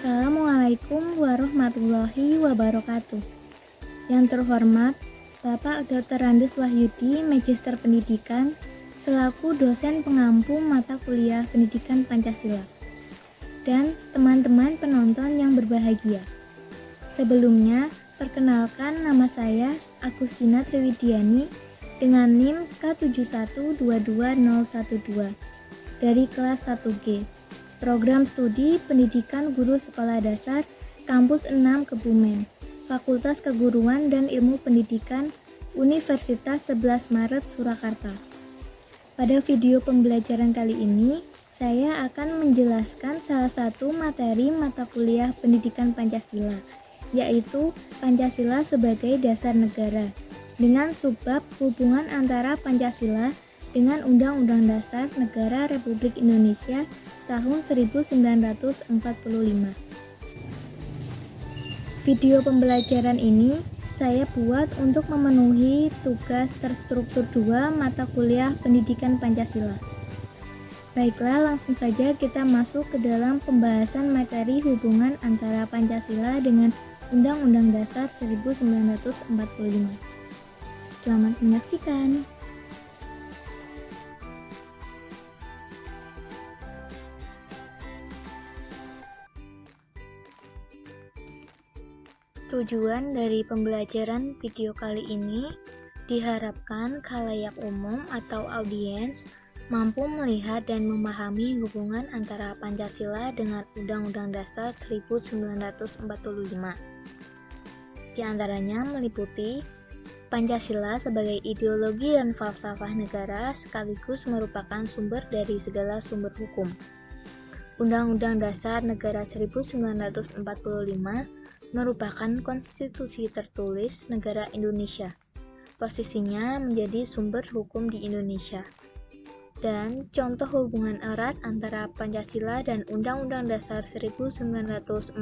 Assalamualaikum warahmatullahi wabarakatuh. Yang terhormat Bapak Dr. Andes Wahyudi, Magister Pendidikan, selaku dosen pengampu mata kuliah Pendidikan Pancasila, dan teman-teman penonton yang berbahagia. Sebelumnya, perkenalkan nama saya Agustina Triwidiani dengan NIM K7122012 dari kelas 1G. Program Studi Pendidikan Guru Sekolah Dasar Kampus 6 Kebumen, Fakultas Keguruan dan Ilmu Pendidikan Universitas 11 Maret Surakarta. Pada video pembelajaran kali ini, saya akan menjelaskan salah satu materi mata kuliah Pendidikan Pancasila, yaitu Pancasila sebagai Dasar Negara, dengan subbab hubungan antara Pancasila dengan Undang-Undang Dasar Negara Republik Indonesia tahun 1945. Video pembelajaran ini saya buat untuk memenuhi tugas terstruktur 2 mata kuliah Pendidikan Pancasila. Baiklah, langsung saja kita masuk ke dalam pembahasan materi hubungan antara Pancasila dengan Undang-Undang Dasar 1945. Selamat menyaksikan. Tujuan dari pembelajaran video kali ini diharapkan khalayak umum atau audiens mampu melihat dan memahami hubungan antara Pancasila dengan Undang-Undang Dasar 1945. Di antaranya meliputi Pancasila sebagai ideologi dan falsafah negara sekaligus merupakan sumber dari segala sumber hukum. Undang-Undang Dasar Negara 1945 merupakan konstitusi tertulis negara Indonesia. Posisinya menjadi sumber hukum di Indonesia. Dan contoh hubungan erat antara Pancasila dan Undang-Undang Dasar 1945.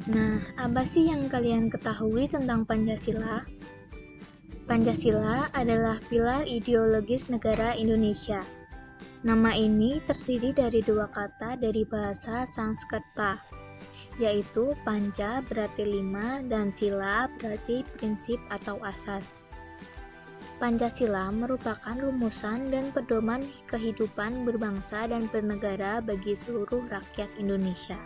Nah, apa sih yang kalian ketahui tentang Pancasila? Pancasila adalah pilar ideologis negara Indonesia. Nama ini terdiri dari dua kata dari bahasa Sanskerta, yaitu panca berarti 5 dan sila berarti prinsip atau asas. Pancasila merupakan rumusan dan pedoman kehidupan berbangsa dan bernegara bagi seluruh rakyat Indonesia.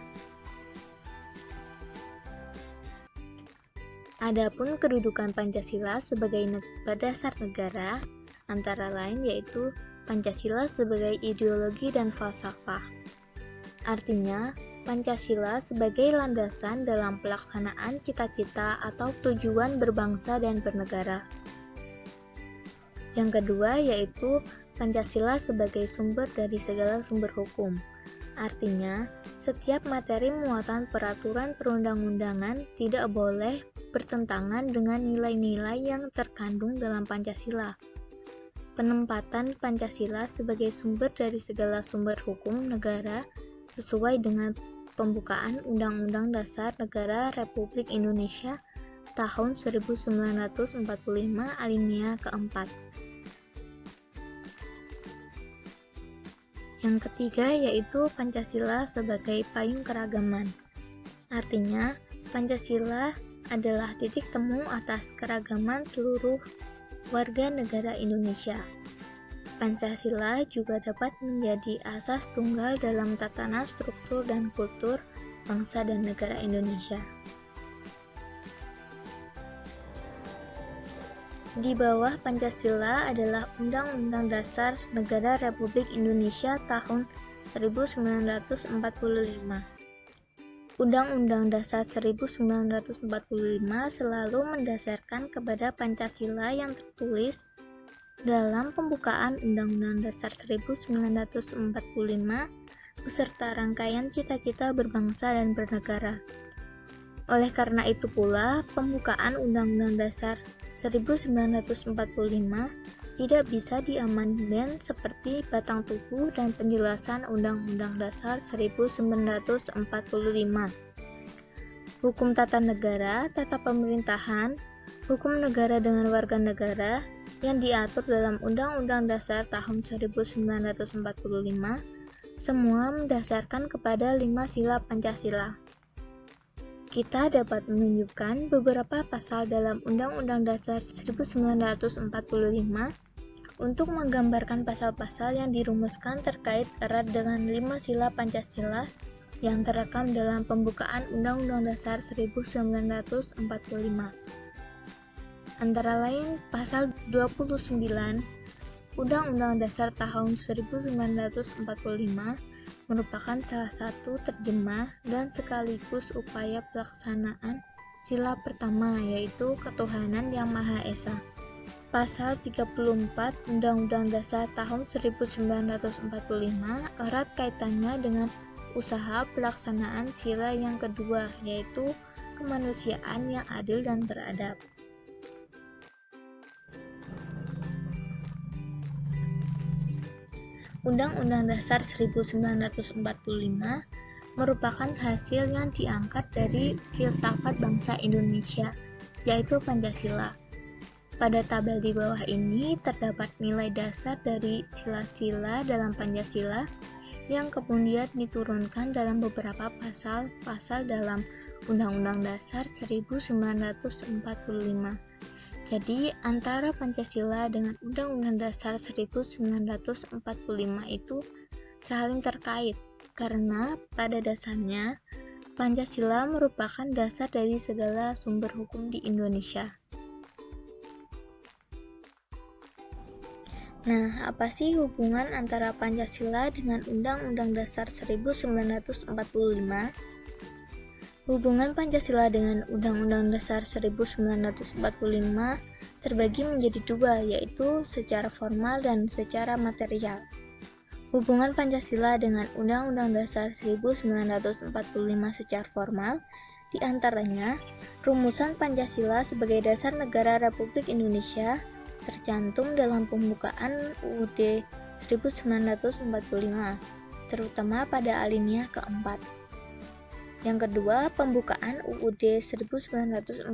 Adapun kedudukan Pancasila sebagai dasar negara antara lain yaitu Pancasila sebagai ideologi dan falsafah. Artinya, Pancasila sebagai landasan dalam pelaksanaan cita-cita atau tujuan berbangsa dan bernegara. Yang kedua yaitu Pancasila sebagai sumber dari segala sumber hukum. Artinya, setiap materi muatan peraturan perundang-undangan tidak boleh bertentangan dengan nilai-nilai yang terkandung dalam Pancasila. Penempatan Pancasila sebagai sumber dari segala sumber hukum negara sesuai dengan pembukaan Undang-Undang Dasar Negara Republik Indonesia tahun 1945 alinea keempat. Yang ketiga yaitu Pancasila sebagai payung keragaman. Artinya, Pancasila adalah titik temu atas keragaman seluruh warga negara Indonesia. Pancasila juga dapat menjadi asas tunggal dalam tatanan struktur dan kultur bangsa dan negara Indonesia. Di bawah Pancasila adalah Undang-Undang Dasar Negara Republik Indonesia tahun 1945. Undang-Undang Dasar 1945 selalu mendasarkan kepada Pancasila yang tertulis dalam pembukaan Undang-Undang Dasar 1945 beserta rangkaian cita-cita berbangsa dan bernegara. Oleh karena itu pula, pembukaan Undang-Undang Dasar 1945 tidak bisa diamandemen seperti batang tubuh dan penjelasan Undang-Undang Dasar 1945. Hukum tata negara, tata pemerintahan, Hukum negara dengan warga negara yang diatur dalam Undang-Undang Dasar tahun 1945 semua mendasarkan kepada 5 sila Pancasila. Kita dapat menunjukkan beberapa pasal dalam Undang-Undang Dasar 1945 untuk menggambarkan pasal-pasal yang dirumuskan terkait erat dengan 5 sila Pancasila yang terekam dalam pembukaan Undang-Undang Dasar 1945. Antara lain pasal 29 Undang-Undang Dasar tahun 1945 merupakan salah satu terjemah dan sekaligus upaya pelaksanaan sila pertama, yaitu ketuhanan yang Maha Esa. Pasal 34 Undang-Undang Dasar tahun 1945 erat kaitannya dengan usaha pelaksanaan sila yang kedua, yaitu kemanusiaan yang adil dan beradab. Undang-Undang Dasar 1945 merupakan hasil yang diangkat dari filsafat bangsa Indonesia, yaitu Pancasila. Pada tabel di bawah ini terdapat nilai dasar dari sila-sila dalam Pancasila yang kemudian diturunkan dalam beberapa pasal-pasal dalam Undang-Undang Dasar 1945. Jadi, antara Pancasila dengan Undang-Undang Dasar 1945 itu saling terkait, karena pada dasarnya Pancasila merupakan dasar dari segala sumber hukum di Indonesia. Nah, apa sih hubungan antara Pancasila dengan Undang-Undang Dasar 1945? Hubungan Pancasila dengan Undang-Undang Dasar 1945 terbagi menjadi dua, yaitu secara formal dan secara material. Hubungan Pancasila dengan Undang-Undang Dasar 1945 secara formal, diantaranya rumusan Pancasila sebagai dasar negara Republik Indonesia tercantum dalam pembukaan UUD 1945, terutama pada alinea keempat. Yang kedua, pembukaan UUD 1945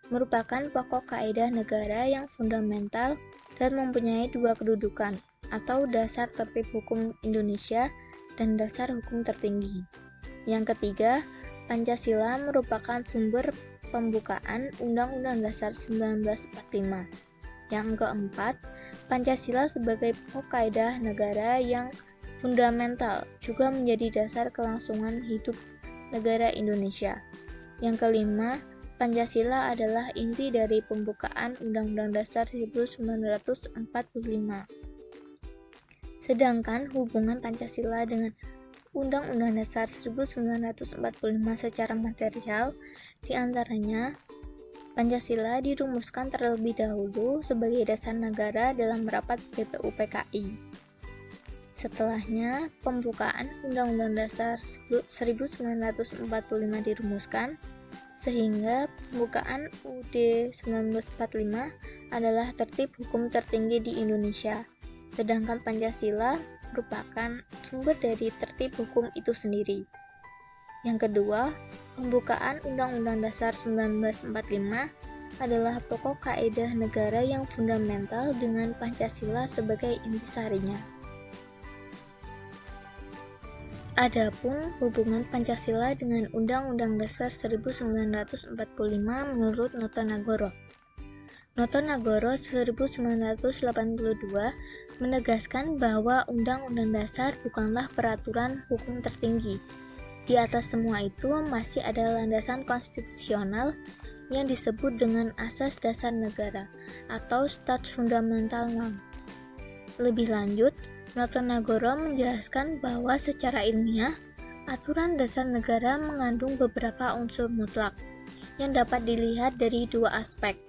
merupakan pokok kaidah negara yang fundamental dan mempunyai dua kedudukan, atau dasar tertib hukum Indonesia dan dasar hukum tertinggi. Yang ketiga, Pancasila merupakan sumber pembukaan Undang-Undang Dasar 1945. Yang keempat, Pancasila sebagai pokok kaidah negara yang fundamental juga menjadi dasar kelangsungan hidup negara Indonesia. Yang kelima, Pancasila adalah inti dari pembukaan Undang-Undang Dasar 1945. Sedangkan hubungan Pancasila dengan Undang-Undang Dasar 1945 secara material, diantaranya Pancasila dirumuskan terlebih dahulu sebagai dasar negara dalam rapat BPUPKI. Setelahnya, pembukaan Undang-Undang Dasar 1945 dirumuskan, sehingga pembukaan UUD 1945 adalah tertib hukum tertinggi di Indonesia, sedangkan Pancasila merupakan sumber dari tertib hukum itu sendiri. Yang kedua, pembukaan Undang-Undang Dasar 1945 adalah pokok kaidah negara yang fundamental dengan Pancasila sebagai intisarinya. Adapun hubungan Pancasila dengan Undang-Undang Dasar 1945 menurut Nota Nagoro. Nota Nagoro 1982 menegaskan bahwa Undang-Undang Dasar bukanlah peraturan hukum tertinggi. Di atas semua itu masih ada landasan konstitusional yang disebut dengan Asas Dasar Negara atau Stat Fundamental Norm. Lebih lanjut, Nota Nagoro menjelaskan bahwa secara ilmiah, aturan dasar negara mengandung beberapa unsur mutlak yang dapat dilihat dari dua aspek.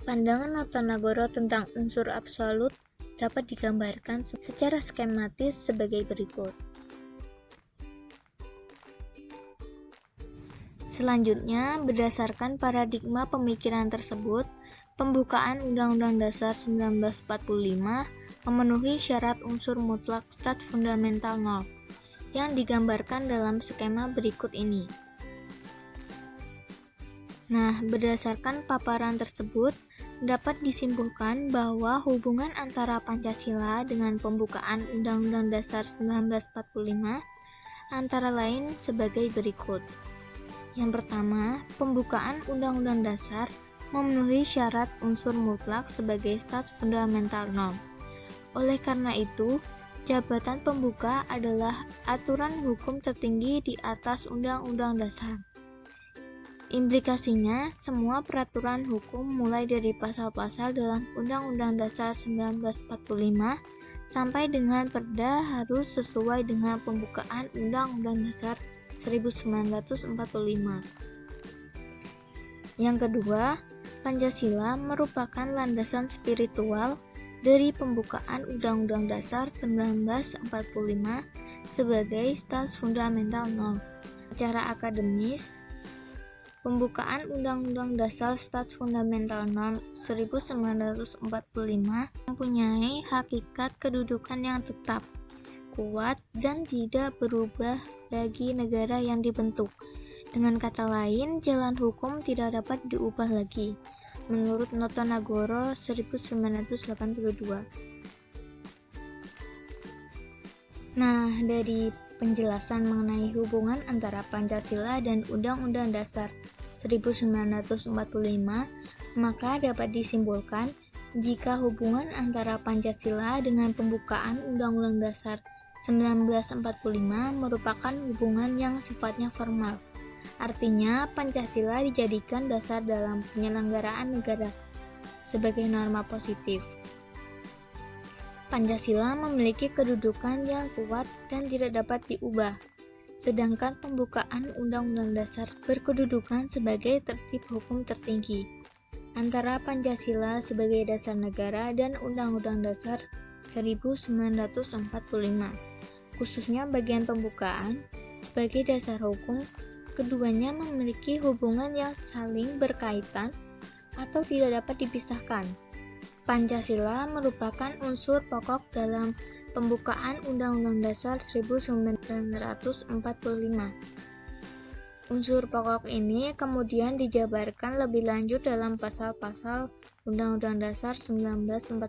Pandangan Nota Nagoro tentang unsur absolut dapat digambarkan secara skematis sebagai berikut. Selanjutnya, berdasarkan paradigma pemikiran tersebut, pembukaan Undang-Undang Dasar 1945 memenuhi syarat unsur mutlak stat fundamental norm yang digambarkan dalam skema berikut ini. Nah, berdasarkan paparan tersebut, dapat disimpulkan bahwa hubungan antara Pancasila dengan pembukaan Undang-Undang Dasar 1945 antara lain sebagai berikut. Yang pertama, pembukaan Undang-Undang Dasar memenuhi syarat unsur mutlak sebagai stat fundamental norm. Oleh karena itu, jabatan pembuka adalah aturan hukum tertinggi di atas Undang-Undang Dasar. Implikasinya, semua peraturan hukum mulai dari pasal-pasal dalam Undang-Undang Dasar 1945 sampai dengan Perda harus sesuai dengan pembukaan Undang-Undang Dasar 1945. Yang kedua, Pancasila merupakan landasan spiritual dari pembukaan Undang-Undang Dasar 1945 sebagai stat fundamental norm. Secara akademis, pembukaan Undang-Undang Dasar Stat Fundamental Norm 1945 mempunyai hakikat kedudukan yang tetap, kuat, dan tidak berubah bagi negara yang dibentuk. Dengan kata lain, jalan hukum tidak dapat diubah lagi, menurut Noto Nagoro 1982. Nah, dari penjelasan mengenai hubungan antara Pancasila dan Undang-Undang Dasar 1945, maka dapat disimpulkan jika hubungan antara Pancasila dengan pembukaan Undang-Undang Dasar 1945 merupakan hubungan yang sifatnya formal. Artinya, Pancasila dijadikan dasar dalam penyelenggaraan negara sebagai norma positif. Pancasila memiliki kedudukan yang kuat dan tidak dapat diubah, sedangkan pembukaan Undang-Undang Dasar berkedudukan sebagai tertib hukum tertinggi. Antara Pancasila sebagai dasar negara dan Undang-Undang Dasar 1945, khususnya bagian pembukaan, sebagai dasar hukum, keduanya memiliki hubungan yang saling berkaitan atau tidak dapat dipisahkan. Pancasila merupakan unsur pokok dalam pembukaan Undang-Undang Dasar 1945. Unsur pokok ini kemudian dijabarkan lebih lanjut dalam pasal-pasal Undang-Undang Dasar 1945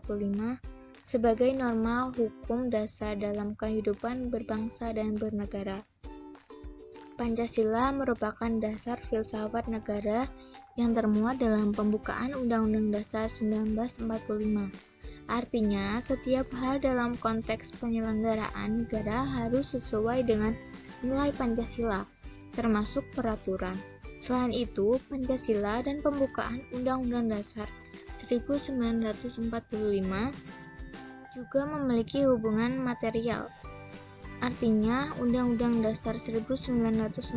sebagai norma hukum dasar dalam kehidupan berbangsa dan bernegara. Pancasila merupakan dasar filsafat negara yang termuat dalam pembukaan Undang-Undang Dasar 1945. Artinya, setiap hal dalam konteks penyelenggaraan negara harus sesuai dengan nilai Pancasila, termasuk peraturan. Selain itu, Pancasila dan pembukaan Undang-Undang Dasar 1945 juga memiliki hubungan material. Artinya, Undang-Undang Dasar 1945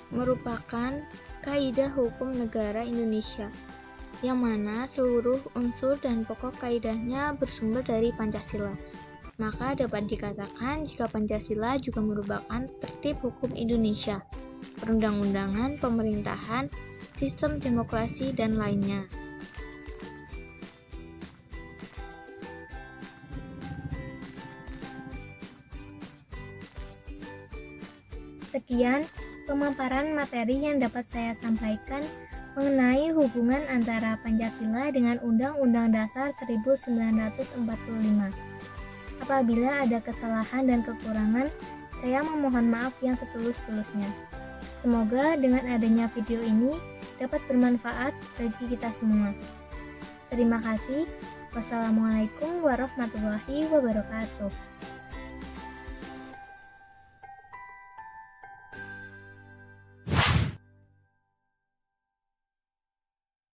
merupakan kaidah hukum negara Indonesia, yang mana seluruh unsur dan pokok kaidahnya bersumber dari Pancasila. Maka dapat dikatakan jika Pancasila juga merupakan tertib hukum Indonesia, perundang-undangan, pemerintahan, sistem demokrasi, dan lainnya. Sekian pemaparan materi yang dapat saya sampaikan mengenai hubungan antara Pancasila dengan Undang-Undang Dasar 1945. Apabila ada kesalahan dan kekurangan, saya memohon maaf yang setulus-tulusnya. Semoga dengan adanya video ini dapat bermanfaat bagi kita semua. Terima kasih. Wassalamualaikum warahmatullahi wabarakatuh.